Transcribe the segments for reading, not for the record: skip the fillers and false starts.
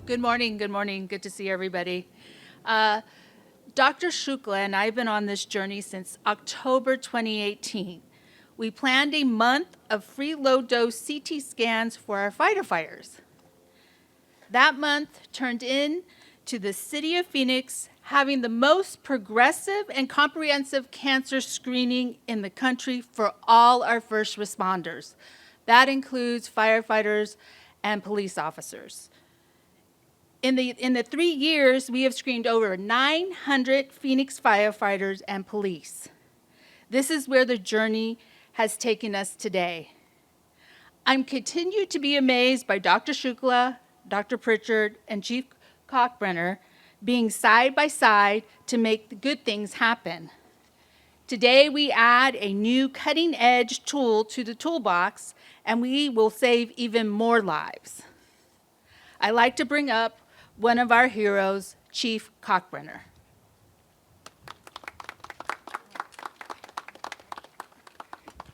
Good morning, good morning. Good to see everybody. Dr. Shukla and I have been on this journey since October 2018. We planned a month of free low-dose CT scans for our firefighters. That month turned into the City of Phoenix having the most progressive and comprehensive cancer screening in the country for all our first responders. That includes firefighters and police officers. In the 3 years, we have screened over 900 Phoenix firefighters and police. This is where the journey has taken us today. I'm continued to be amazed by Dr. Shukla, Dr. Pritchard, and Chief Kalkbrenner being side by side to make the good things happen. Today, we add a new cutting-edge tool to the toolbox, and we will save even more lives. I'd like to bring up one of our heroes, Chief Kalkbrenner.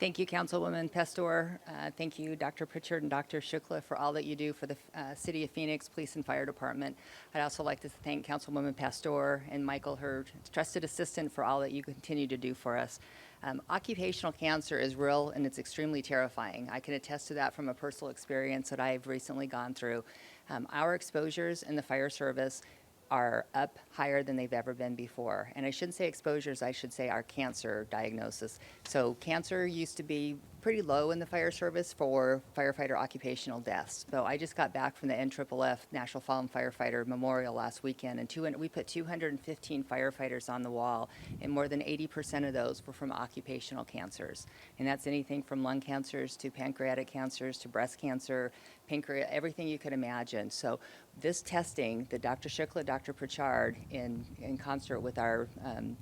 Thank you, Councilwoman Pastor. Thank you, Dr. Pritchard and Dr. Shukla, for all that you do for the City of Phoenix Police and Fire Department. I'd also like to thank Councilwoman Pastor and Michael, her trusted assistant, for all that you continue to do for us. Occupational cancer is real and it's extremely terrifying. I can attest to that from a personal experience that I've recently gone through. Our exposures in the fire service are up higher than they've ever been before. And I shouldn't say exposures, I should say our cancer diagnosis. So cancer used to be pretty low in the fire service for firefighter occupational deaths. So I just got back from the NFFF National Fallen Firefighter Memorial last weekend, and we put 215 firefighters on the wall, and more than 80% of those were from occupational cancers. And that's anything from lung cancers to pancreatic cancers to breast cancer, pancreas, everything you could imagine. So this testing that Dr. Shukla, Dr. Pritchard, in concert with our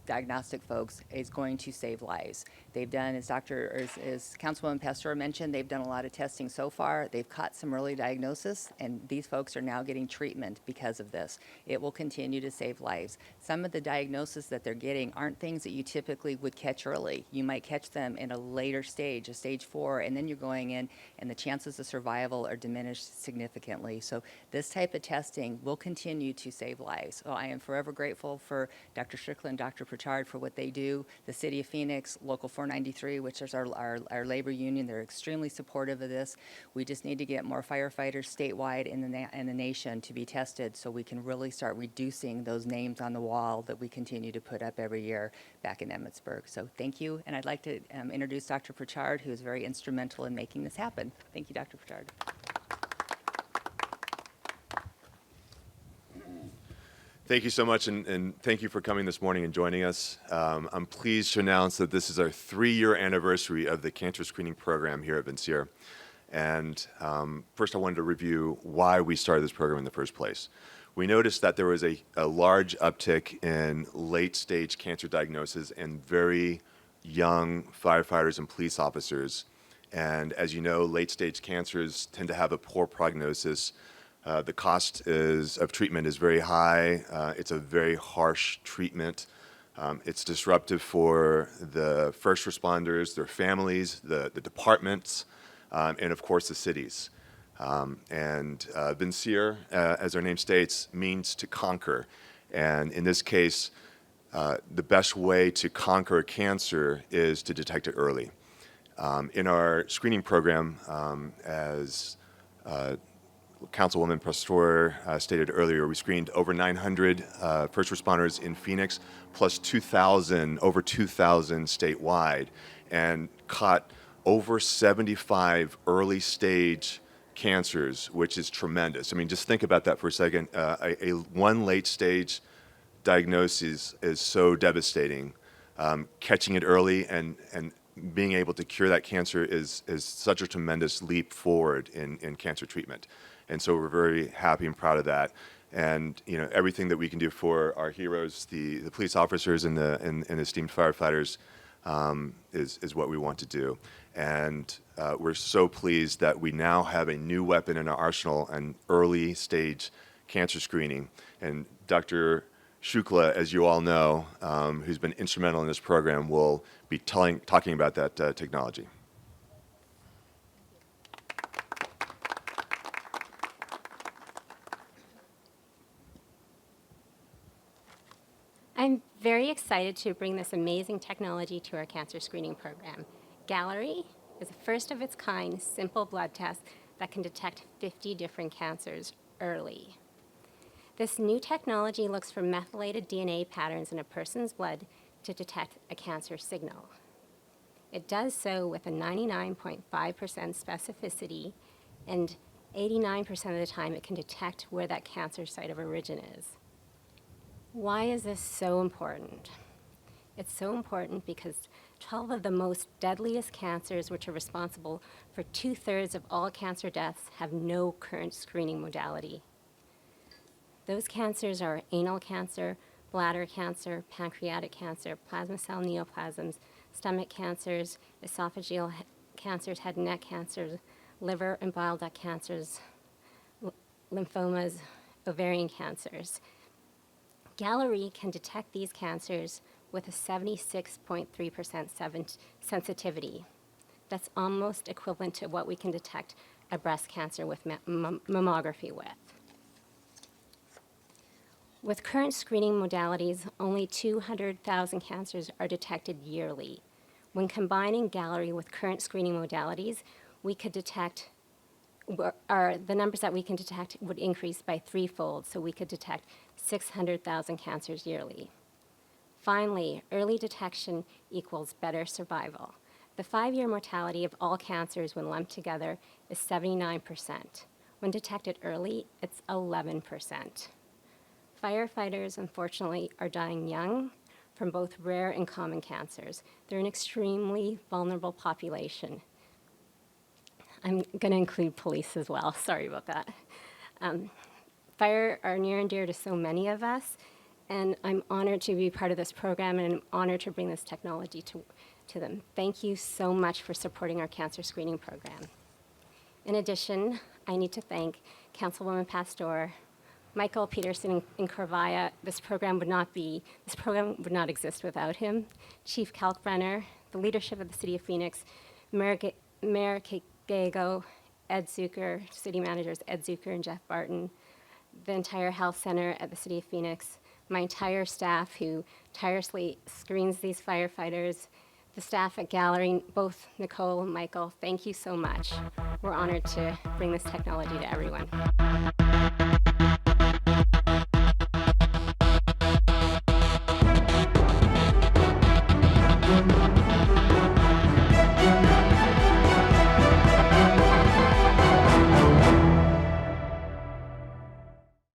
diagnostic folks, is going to save lives. They've done, as Councilwoman Pastor mentioned, they've done a lot of testing so far. They've caught some early diagnosis, and these folks are now getting treatment because of this. It will continue to save lives. Some of the diagnoses that they're getting aren't things that you typically would catch early. You might catch them in a later stage, a stage 4, and then you're going in, and the chances of survival are diminished significantly. So this type of testing will continue to save lives. So I am forever grateful for Dr. Shukla and Dr. Pritchard for what they do. The City of Phoenix, Local 493, which is our labor union, they're extremely supportive of this. We just need to get more firefighters statewide in the nation to be tested so we can really start reducing those names on the wall that we continue to put up every year back in Emmitsburg. So thank you, and I'd like to introduce Dr. Pritchard, who is very instrumental in making this happen. Thank you, Dr. Pritchard. Thank you so much, and thank you for coming this morning and joining us. I'm pleased to announce that this is our 3-year anniversary of the cancer screening program here at Vershalee. And first I wanted to review why we started this program in the first place. We noticed that there was a large uptick in late-stage cancer diagnosis in very young firefighters and police officers. And as you know, late-stage cancers tend to have a poor prognosis. The cost of treatment is very high. It's a very harsh treatment. It's disruptive for the first responders, their families, the departments, and of course the cities. Vershalee, as our name states, means to conquer. And in this case, the best way to conquer cancer is to detect it early. In our screening program, as Councilwoman Pastor stated earlier, we screened over 900 first responders in Phoenix, plus over 2,000 statewide, and caught over 75 early stage cancers, which is tremendous. I mean, just think about that for a second. One late stage diagnosis is so devastating. Catching it early and being able to cure that cancer is such a tremendous leap forward in cancer treatment. And so we're very happy and proud of that. And everything that we can do for our heroes, the police officers and the esteemed firefighters, is what we want to do. And we're so pleased that we now have a new weapon in our arsenal, an early stage cancer screening. And Dr. Shukla, as you all know, who's been instrumental in this program, will be talking about that technology. very excited to bring this amazing technology to our cancer screening program. Galleri is a first of its kind simple blood test that can detect 50 different cancers early. This new technology looks for methylated DNA patterns in a person's blood to detect a cancer signal. It does so with a 99.5% specificity, and 89% of the time it can detect where that cancer site of origin is. Why is this so important? It's so important because 12 of the most deadliest cancers, which are responsible for 2/3 of all cancer deaths, have no current screening modality. Those cancers are anal cancer, bladder cancer, pancreatic cancer, plasma cell neoplasms, stomach cancers, esophageal cancers, head and neck cancers, liver and bile duct cancers, lymphomas, ovarian cancers. Galleri can detect these cancers with a 76.3% sensitivity. That's almost equivalent to what we can detect a breast cancer with mammography with. With current screening modalities, only 200,000 cancers are detected yearly. When combining Galleri with current screening modalities, we could detect, the numbers that we can detect would increase by threefold, so we could detect 600,000 cancers yearly. Finally, early detection equals better survival. The 5-year mortality of all cancers when lumped together is 79%. When detected early, it's 11%. Firefighters, unfortunately, are dying young from both rare and common cancers. They're an extremely vulnerable population. I'm going to include police as well. Sorry about that. Fire are near and dear to so many of us, and I'm honored to be part of this program, and I'm honored to bring this technology to them. Thank you so much for supporting our cancer screening program. In addition, I need to thank Councilwoman Pastor, Michael Peterson in Corvaya. This program would not exist without him. Chief Kalkbrenner, the leadership of the City of Phoenix, Mayor Gago, Ed Zucker, city managers Ed Zucker and Jeff Barton, the entire health center at the City of Phoenix, my entire staff who tirelessly screens these firefighters, the staff at Galleri, both Nicole and Michael, thank you so much. We're honored to bring this technology to everyone.